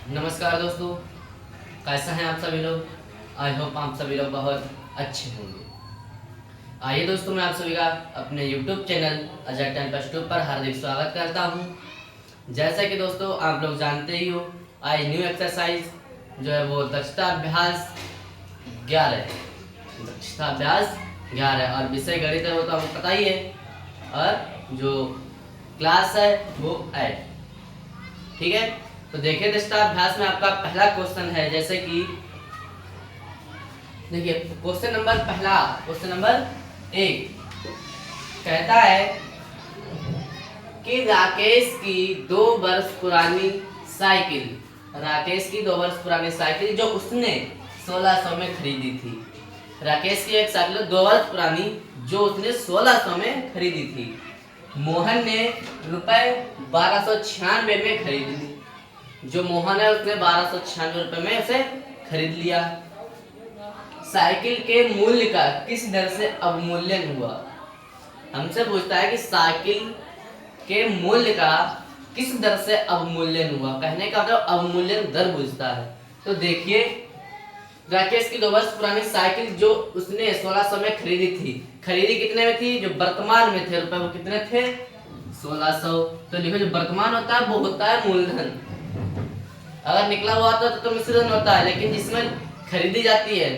नमस्कार दोस्तों, कैसे हैं आप सभी लोग। आई होप आप सभी लोग बहुत अच्छे होंगे। आइए दोस्तों, मैं आप सभी का अपने YouTube channel Ajay time plus two पर हार्दिक स्वागत करता हूं। जैसा कि दोस्तों आप लोग जानते ही हो, आज न्यू एक्सरसाइज जो है वो दक्षता अभ्यास 11 है। दक्षता अभ्यास 11 और विषय गणित है, वो तो आपको पता ही है। और जो क्लास है वो 8। ठीक है, तो देखिए दक्षता अभ्यास में आपका पहला क्वेश्चन है, जैसे कि देखिए क्वेश्चन नंबर 1 कहता है कि राकेश की 2 वर्ष पुरानी साइकिल जो उसने 1600 में खरीदी थी। राकेश की एक साइकिल 2 वर्ष पुरानी जो उसने 1600 में खरीदी थी, मोहन ने रुपए 1296 में खरीद ली। जो मोहन है उसने 1296 रुपए में उसे खरीद लिया। साइकिल के मूल्य का किस दर से अवमूल्यन हुआ। हमसे पूछता है कि साइकिल के मूल्य का किस दर से अवमूल्यन हुआ। कहने का मतलब अवमूल्यन दर पूछता है। तो देखिए, राकेश की 2 वर्ष पुरानी साइकिल जो उसने 1600 में खरीदी थी, खरीदी कितने में थी, जो वर्तमान में थे रुपए, वो कितने थे, 1600। तो लिखो, जो वर्तमान होता है वो होता है मूलधन। अगर निकला हुआ होता तो मिश्रधन होता है, लेकिन जिसमें खरीदी जाती है,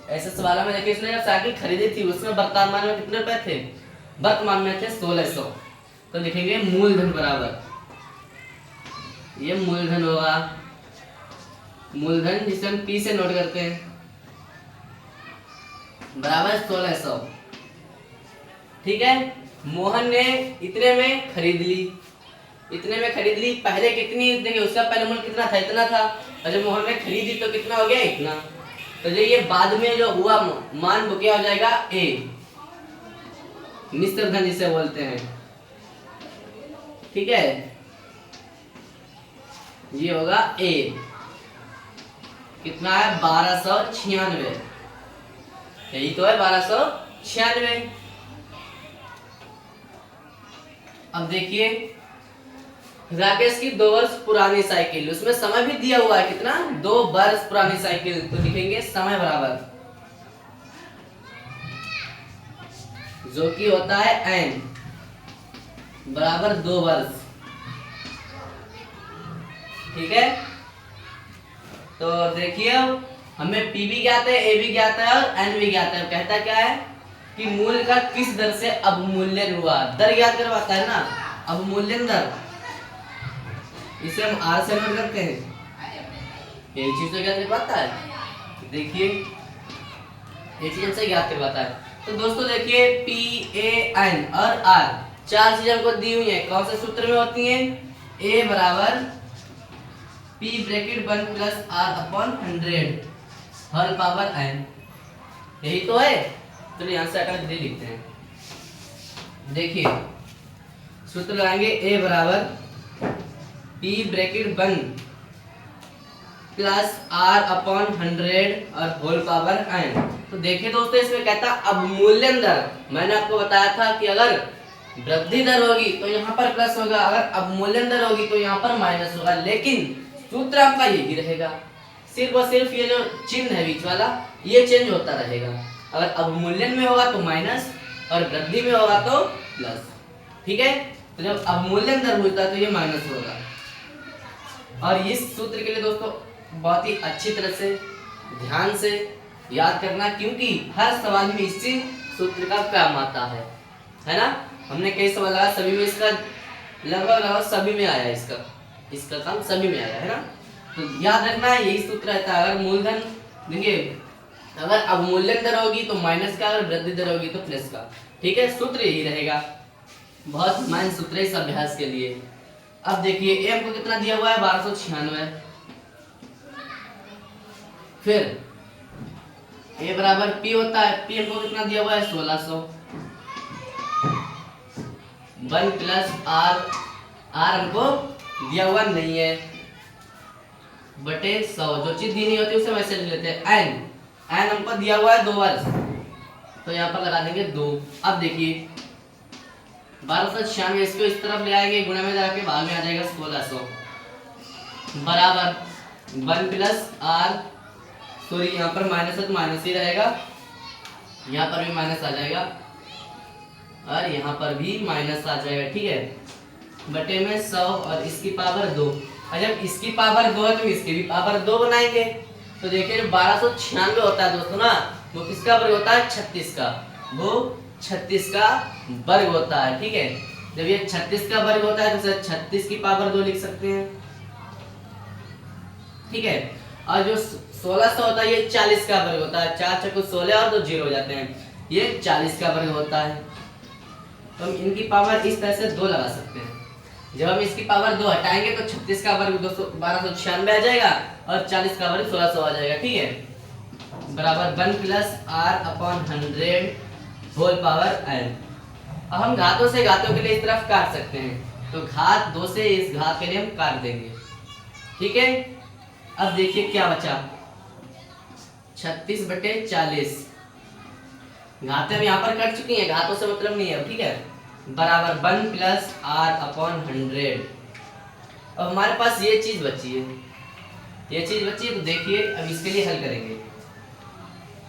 ऐसे सवाल में देखिए, इसने साइकिल खरीदी थी उसमें वर्तमान में कितने रुपए थे, वर्तमान में थे 1600। तो लिखेंगे मूलधन बराबर, ये मूलधन होगा, मूलधन जिसे हम P से नोट करते हैं, बराबर 1600। ठीक है, मोहन ने इतने में खरीद ली, पहले कितनी, देखिए उसका पहले मूल्य कितना था, इतना था, और जब मोहन ने खरीदी तो कितना हो गया, इतना। तो जो ये बाद में जो हुआ मान वो क्या हो जाएगा, A, मिश्र धन जिसे बोलते हैं। ठीक है, ये होगा A, कितना है, 1296, यही तो है 1296। अब देखिए, राकेश की 2 वर्ष पुरानी साइकिल, उसमें समय भी दिया हुआ है, कितना, 2 वर्ष पुरानी साइकिल। तो लिखेंगे समय बराबर, जो कि होता है n, बराबर 2 वर्ष। ठीक है, तो देखिए हमें P भी ज्ञात है, A भी ज्ञात है और N भी ज्ञात है। कहता क्या है कि मूल्य का किस दर से अवमूल्यन हुआ। दर ज्ञात करवाता है ना, अवमूल्यन दर, इसे हम R से नोट करते हैं। यही चीज तो ज्ञात करवाता है। देखिए, ये चीज हमसे ज्ञात करवाता है। तो दोस्तों देखिए, P, A, N और R, 4 चीजें हमको दी हुई है। कौन से सूत्र में होती हैं, A बराबर P bracket 1 plus R upon 100 whole power n, यही तो है। तो यहाँ से हटा दे लिखते हैं। देखिए सूत्र लगाएंगे, A बराबर P bracket 1 plus R upon 100 और होल पावर n। तो देखिए दोस्तों, इसमें कहता अवमूल्यन दर। मैंने आपको बताया था कि अगर वृद्धि दर होगी तो यहाँ पर प्लस होगा, अगर अवमूल्यन दर होगी तो यहाँ पर माइनस होगा, लेकिन सूत्र आपका यही रहेगा। सिर्फ और सिर्फ ये जो चिन्ह है बीच वाला, ये चेंज होता रहेगा। अगर अवमूल्यन में होगा तो माइनस और वृद्धि में होगा तो प्लस। ठीक है, तो जब अवमूल्यन दर होता है तो ये माइनस होगा। और इस सूत्र के लिए दोस्तों बहुत ही अच्छी तरह से ध्यान से याद करना, क्योंकि हर सवाल में इसी सूत्र का काम आता है ना। हमने कई सवाल लगा, सभी में इसका लगभग सभी में आया, इसका काम सभी में आया है ना। तो याद रखना है, यही सूत्र रहता है। अगर मूलधन, देखिए अगर अवमूल्यन दर होगी तो माइनस का, अगर वृद्धि दर होगी तो प्लस का। ठीक है, सूत्र यही रहेगा। बहुत माइन सूत्र है इस अभ्यास के लिए। अब देखिए, ए हमको कितना दिया हुआ है, 1296। फिर ए बराबर पी होता है, पी हमको कितना दिया हुआ है, 1600। 1 प्लस आर, आर हमको दिया हुआ नहीं है, बटे 100। जो चीज दी नहीं होती उसे वैसे ले लेते हैं। एन, एन हमको दिया हुआ है 2 वर्ष, तो यहाँ पर लगा देंगे 2। अब देखिए 1296 इसको इस तरफ ले आएंगे, गुणा में जाके भाग में आ जाएगा 1600 बराबर वन प्लस आर, सॉरी यहाँ पर माइनस है तो माइनस ही रहेगा, यहाँ पर भी माइनस आ जाएगा और यहाँ पर भी माइनस आ जाएगा, ठीक है। बटे में 100 और इसकी पावर 2, और जब इसकी पावर 2 है तो इसकी भी पावर 2 बनाएंगे। तो देखिए जो 1296 होता है दोस्तों ना, वो किसका वर्ग होता है? 36 का, वो 36 का वर्ग होता है, ठीक है। जब ये 36 का वर्ग होता है तो 36 की पावर 2 लिख सकते हैं, ठीक है। और जो 1600 होता है ये 40 का वर्ग होता है, 4 चौको 16 और 2 जीरो हो जाते हैं, ये 40 का वर्ग होता है। तो हम इनकी पावर इस तरह से 2 लगा सकते हैं। जब हम इसकी पावर 2 हटाएंगे तो 36 का वर्ग 1296 आ जाएगा और 40 का वर्ग 1600 आ जाएगा, ठीक है। बराबर 1 plus R upon 100 whole power n। अब हम घातों से घातों के लिए इस तरफ काट सकते हैं, तो घात 2 से इस घात के लिए हम काट देंगे, ठीक है। अब देखिए क्या बचा, 36 बटे 40, घातें हम यहाँ पर कट चुकी हैं, घातों से मतलब नहीं है, ठीक है। बराबर 1 प्लस आर अपॉन 100। अब हमारे पास ये चीज बची है, ये चीज बची है, तो देखिए अब इसके लिए हल करेंगे।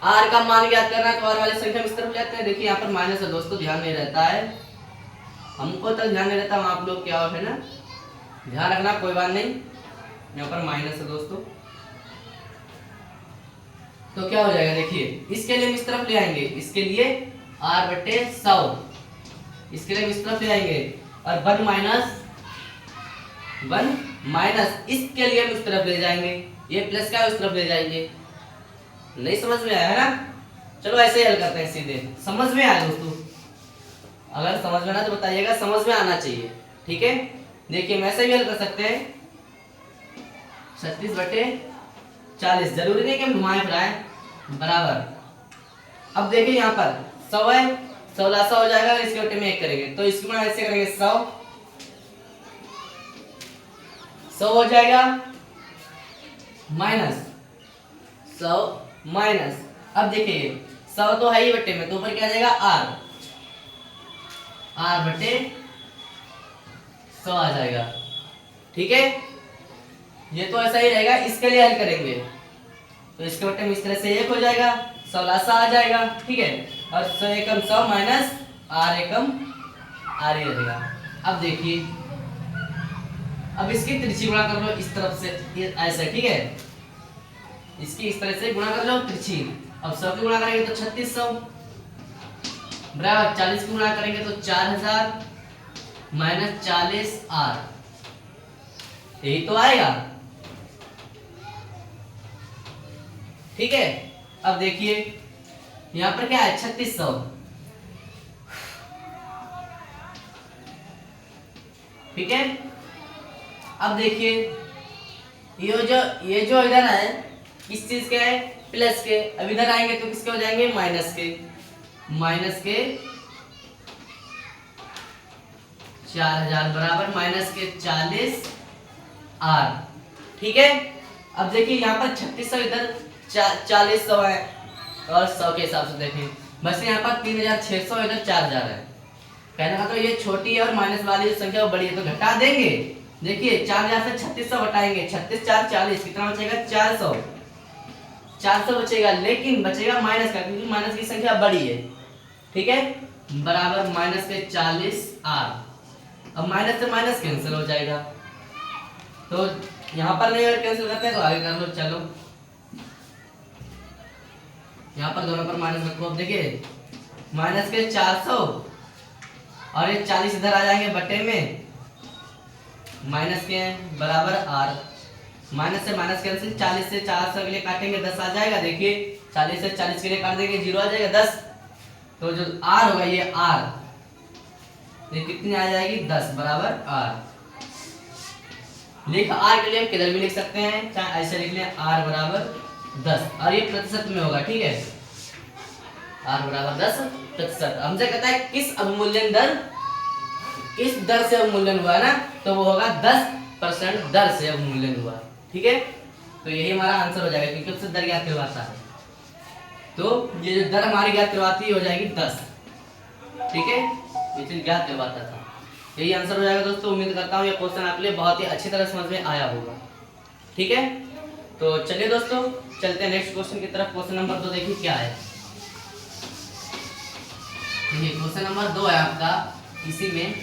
आर का मान ज्ञात करना है तो आर वाले संख्या में इस तरफ लेते हैं। देखिए यहाँ पर माइनस है दोस्तों, ध्यान नहीं रहता है, हमको तो ध्यान नहीं रहता, आप लोग क्या है ना, ध्यान रखना, कोई बात नहीं। यहाँ पर माइनस है दोस्तों, तो क्या हो जाएगा, देखिए इसके लिए हम इस तरफ ले आएंगे, इसके लिए r बटे 100, इसके लिए हम इस तरफ ले आएंगे, और 1 माइनस इसके लिए हम इस तरफ ले जाएंगे, ये प्लस का उस तरफ ले जाएंगे। नहीं समझ में आया है ना? चलो ऐसे ही हल करते हैं सीधे, समझ में आया दोस्तों? अगर समझ में ना तो बताइएगा, समझ में आना चाहिए, ठीक है। देखिए हम ऐसे भी हल कर सकते हैं, 36 बटे 40, जरूरी नहीं कि हम घुमाएं फिराएं, बराबर। अब देखिए यहाँ पर 100 है, 1600 हो जाएगा, इसके बटे में 1 करेंगे तो इसको गुणा ऐसे करेंगे, 100 हो जाएगा, माइनस 100 माइनस, अब देखिए 100 तो है ही बटे में, तो ऊपर क्या आ जाएगा, r बटे 100 आ जाएगा, ठीक है। ये तो ऐसा ही रहेगा, इसके लिए हल करेंगे तो इसके बटे में इस तरह से 1 हो जाएगा, 1600 आ जाएगा, ठीक है। और 100 एकम 100 माइनस r एकम r ही रहेगा। अब देखिए, अब इसकी तिरछी गुणा कर लो इस तरफ से ऐसे, ठीक है, इसकी इस तरह से गुणा कर लो तिरछी। अब 100 की गुणा करेंगे तो 3600 बराबर 40 की गुणा करेंगे तो 4000 माइनस 40r, यही तो आएगा, ठीक है। अब देखिए यहाँ पर क्या है, 3600, ठीक है। अब देखिए ये जो इधर है किस चीज के है, प्लस के, अब इधर आएंगे तो किसके हो जाएंगे, माइनस के 4000 बराबर माइनस के 40r, ठीक है। अब देखिए यहाँ पर 3600 इधर 4000 है, और 100 के हिसाब से देखें, बस यहाँ पर 3600 इधर 4000 है। कहने का तो ये छोटी है और माइनस वाली जो संख्या वो बड़ी है, तो घटा देंगे। देखिए 4000 से 3600 घटाएंगे, 36 4 40, कितना बचेगा, 400 बचेगा, लेकिन बचेगा माइनस का, क्योंकि माइनस की संख्या बड़ी है, ठीक है। बराबर माइनस के 40r, अब माइनस से माइनस कैंसिल हो जाएगा, तो यहाँ पर नहीं अगर कैंसिल करते हैं तो आगे कर लो, चलो यहाँ पर दोनों पर माइनस रखो। अब देखिए माइनस के 400 और ये 40 इधर आ जाएंगे बटे में, माइनस के बराबर r, माइनस से माइनस कैंसिल, 40 से 400 के लिए काटेंगे 10 आ जाएगा। देखिए 40 से 40 के लिए काट देंगे 0 आ जाएगा 10, तो जो r होगा ये r, ये कितनी आ जाएगी 10 बराबर r। लिख r के लिए हम किधर भी लिख सकते हैं, चाहे ऐसे लिख लें r बराबर 10, और ये प्रतिशत में होगा, ठीक है, r बराबर 10%। हमसे कहता है किस अवमूल्यन दर, किस दर से अवमूल्यन हुआ ना, तो वो होगा 10% दर से अवमूल्यन हुआ, ठीक है। तो यही हमारा आंसर हो जाएगा, क्योंकि उससे दर ज्ञात करवाता है, तो ये जो दर हमारी ज्ञात करवाती है हो जाएगी 10, ठीक है, ये चीज ज्ञात करवाता था। यही आंसर हो जाएगा दोस्तों। उम्मीद करता हूँ ये क्वेश्चन आपके लिए बहुत ही अच्छी तरह समझ में आया होगा, ठीक है। तो चलिए दोस्तों, चलते हैं नेक्स्ट क्वेश्चन की तरफ। क्वेश्चन नंबर 2 देखिए क्या है। देखिए क्वेश्चन नंबर 2 है आपका, इसी में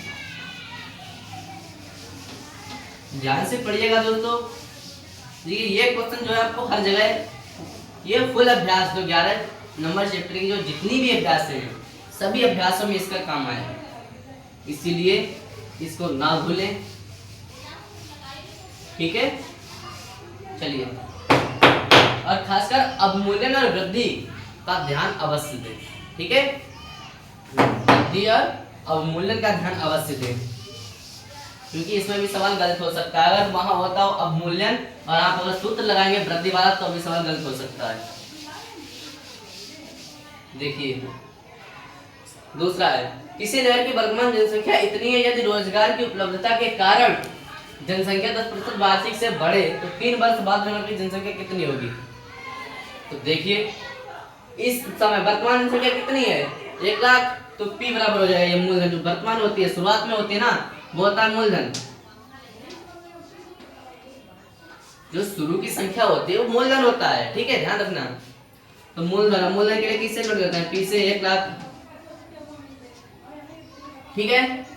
ध्यान से पढ़िएगा दोस्तों। देखिए ये क्वेश्चन जो है आपको हर जगह, ये फुल अभ्यास जो 11 नंबर चैप्टर की जो जितनी भी अभ्यास हैं सभी अभ्यासों में इसका काम आया है, इसीलिए इसको ना भूलें, ठीक है। चलिए, और खासकर अवमूल्यन और वृद्धि का ध्यान अवश्य दें, ठीक है। वृद्धि और अवमूल्यन का ध्यान अवश्य दें, क्योंकि इसमें भी सवाल गलत हो सकता है। अगर वहां होता हो अवमूल्यन और आप अगर सूत्र लगाएंगे वृद्धि वाला तो भी सवाल गलत हो सकता है। देखिए दूसरा है, किसी नगर की वर्तमान जनसंख्या इतनी है यदि रोजगार की उपलब्धता के कारण जनसंख्या 10% वार्षिक से बढ़े तो 3 वर्ष बाद नगर की जनसंख्या कितनी होगी। तो देखिए इस समय वर्तमान जनसंख्या कितनी है, 1 लाख, तो P बराबर हो जाएगा ये मूलधन जो वर्तमान होती है, शुरुआत में होती है ना, वो होता है मूलधन। जो शुरू की संख्या होती है वो मूलधन होता है, ठीक है, ध्यान रखना। तो मूलधन, मूलधन के लिए किससे जोड़ देते हैं, P से 1 लाख, ठीक है।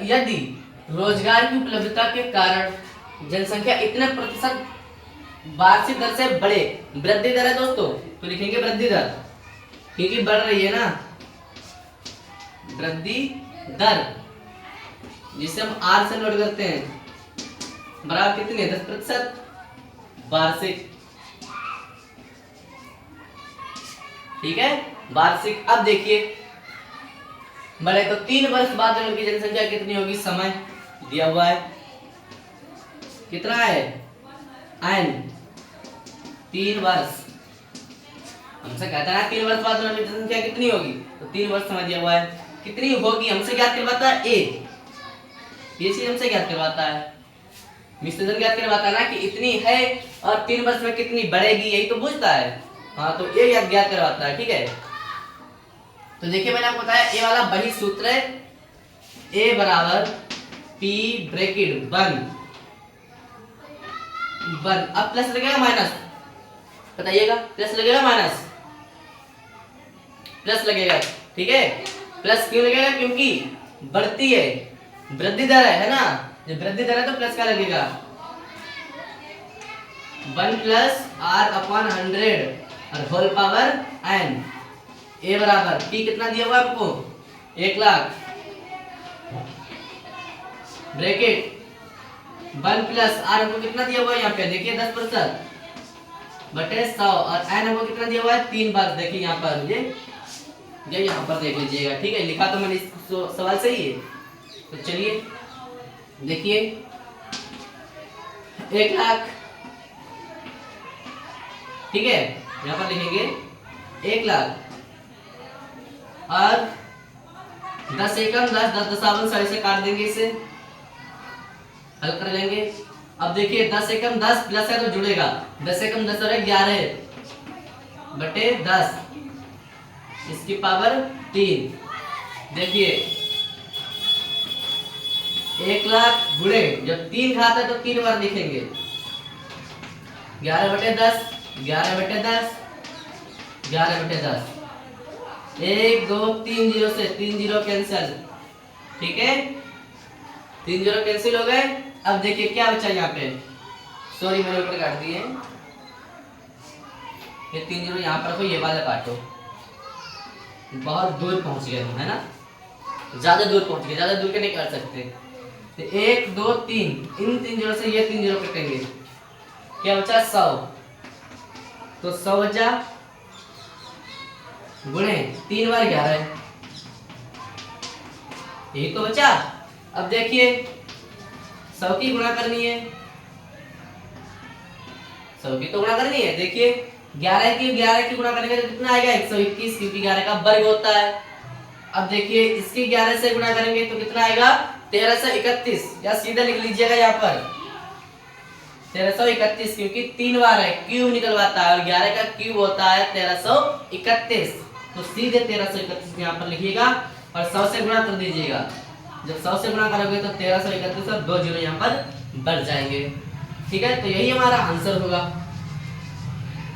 यदि रोजगार की उपलब्धता के कारण जनसंख्या इतने प्रतिशत वार्षिक दर से बढ़े, वृद्धि दर है दोस्तों, तो लिखेंगे वृद्धि दर, क्योंकि बढ़ रही है ना, वृद्धि दर जिसे हम R से नोट करते हैं, बराबर कितनी है, 10% वार्षिक, ठीक है, वार्षिक। अब देखिए बढ़े तो 3 वर्ष बाद नगर की जनसंख्या कितनी होगी, समय दिया हुआ है, कितना है n, 3 वर्ष, हमसे कहता है 3 वर्ष बाद नगर की जनसंख्या कितनी होगी, तो 3 वर्ष समय दिया हुआ है, कितनी होगी हमसे ज्ञात करवाता है a, ये चीज हमसे ज्ञात करवाता है, मिश्रण ज्ञात करवाता है ना कि इतनी है और 3 वर्ष में कितनी बढ़ेगी, यही तो पूछता है। हाँ तो ये ज्ञात करवाता है, ठीक है। तो देखिए मैंने आपको बताया ए वाला वही सूत्र है, ए बराबर P ब्रैकेट 1, अब प्लस लगेगा माइनस, बताइएगा प्लस लगेगा माइनस, प्लस लगेगा, ठीक है। प्लस क्यों लगेगा, क्योंकि बढ़ती है, वृद्धि दर है ना, जब वृद्धि दर है तो प्लस का लगेगा, 1 प्लस R/100 और होल पावर n, ए बराबर P कितना दिया हुआ आपको, 1 लाख, ब्रैकेट 1 प्लस R हमको कितना दिया हुआ है यहाँ पे, देखिए 10% बटे 100 और n हमको कितना दिया हुआ है, 3 बार, देखिए यहाँ पर ये यहाँ पर देख लीजिएगा, ठीक है, लिखा तो मैंने सवाल सही है। तो चलिए देखिए 1 लाख, ठीक है, यहाँ पर लिखेंगे 1 लाख और 10 एकम 10, 10 दशावन 100 से काट देंगे, इसे हल कर लेंगे। अब देखिए 10 एकम 10 प्लस है तो जुड़ेगा, 10 एकम 10 और 11 बटे 10 इसकी पावर 3, देखिए 1 लाख गुणे जब 3 खाता है तो 3 बार लिखेंगे, 11 बटे 10, 11 बटे 10, 11 बटे 10, 1 2 3 जीरो से 3 जीरो कैंसिल, ठीक है, 3 जीरो कैंसिल हो गए। अब देखिए क्या बचा यहाँ पे, सॉरी मैंने ऊपर काट दिए, ये 3 जीरो यहाँ पर रखो, ये वाला काटो, बहुत दूर पहुंच गए हम, है ना, ज्यादा दूर पहुंच गए, ज्यादा दूर के नहीं कर सकते। तो 1 2 3, इन 3 जीरो से ये 3 जीरो कटेंगे, क्या बचा 100, तो 100 बचा गुणे 3 बार 11, यही तो बचा। अब देखिए 100 की गुणा करनी है, 100 की तो गुणा करनी है, देखिए 11 की गुणा करेंगे तो कितना आएगा 121, क्योंकि 11 का वर्ग होता है। अब देखिए इसकी 11 से गुणा करेंगे तो कितना आएगा 1331, या सीधा लिख लीजिएगा यहाँ पर 1331, क्योंकि 3 बार है, क्यूब निकलवाता है और 11 का क्यूब होता है 1331, तो सीधे 1331 यहाँ पर लिखिएगा और 100 से गुणा कर दीजिएगा। जब 100 से गुणा करोगे तो 1331 और 2 जीरो यहाँ पर बढ़ जाएंगे, ठीक है, तो यही हमारा आंसर होगा,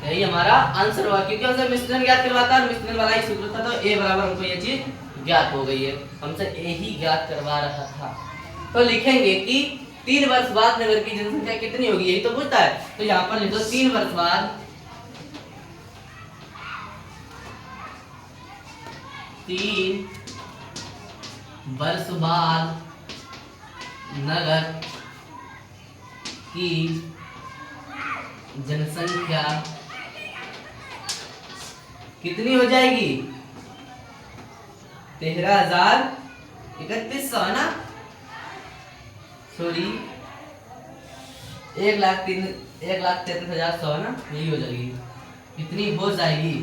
यही हमारा आंसर होगा, क्योंकि हमसे मिश्रण ज्ञात करवाता है और मिश्रण वाला ही सूत्र था, तो ए बराबर हमको ये चीज ज्ञात हो गई है, हमसे ए ही ज्ञात करवा रहा था। तो लिखेंगे कि 3 वर्ष बाद नगर की जनसंख्या कितनी होगी, यही तो पूछता है, तो यहाँ पर लिख दो 3 वर्ष बाद, 3 वर्ष बाद नगर की जनसंख्या कितनी हो जाएगी, 13,3100 है ना, सॉरी 1,33,100 है ना, यही हो जाएगी, कितनी हो जाएगी,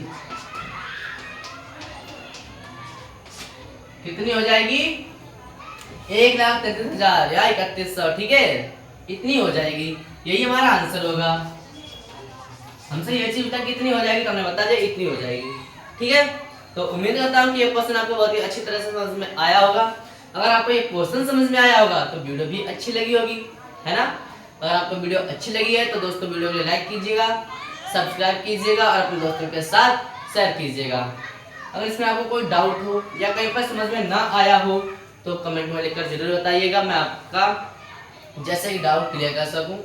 कितनी हो जाएगी 1,33,000 या 3,100, ठीक है, इतनी हो जाएगी, यही हमारा आंसर होगा। हमसे ये चीज बता कितनी हो जाएगी, तो हमने बता दिया इतनी हो जाएगी, ठीक है। तो उम्मीद करता हूँ कि ये क्वेश्चन आपको बहुत ही अच्छी तरह से समझ में आया होगा। अगर आपको ये क्वेश्चन समझ में आया होगा तो वीडियो भी अच्छी लगी होगी, है ना। अगर आपको वीडियो अच्छी लगी है तो दोस्तों वीडियो को लाइक कीजिएगा, सब्सक्राइब कीजिएगा और अपने दोस्तों के साथ शेयर कीजिएगा। अगर इसमें आपको कोई डाउट हो या कहीं पर समझ में ना आया हो तो कमेंट में लिखकर जरूर बताइएगा, मैं आपका जैसे ही डाउट क्लियर कर सकूं,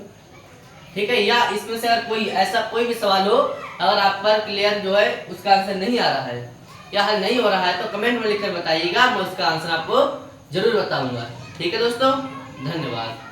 ठीक है। या इसमें से अगर कोई ऐसा कोई भी सवाल हो, अगर आप पर क्लियर जो है उसका आंसर नहीं आ रहा है या हल नहीं हो रहा है तो कमेंट में लिखकर बताइएगा, मैं उसका आंसर आपको जरूर बताऊंगा, ठीक है दोस्तों। धन्यवाद।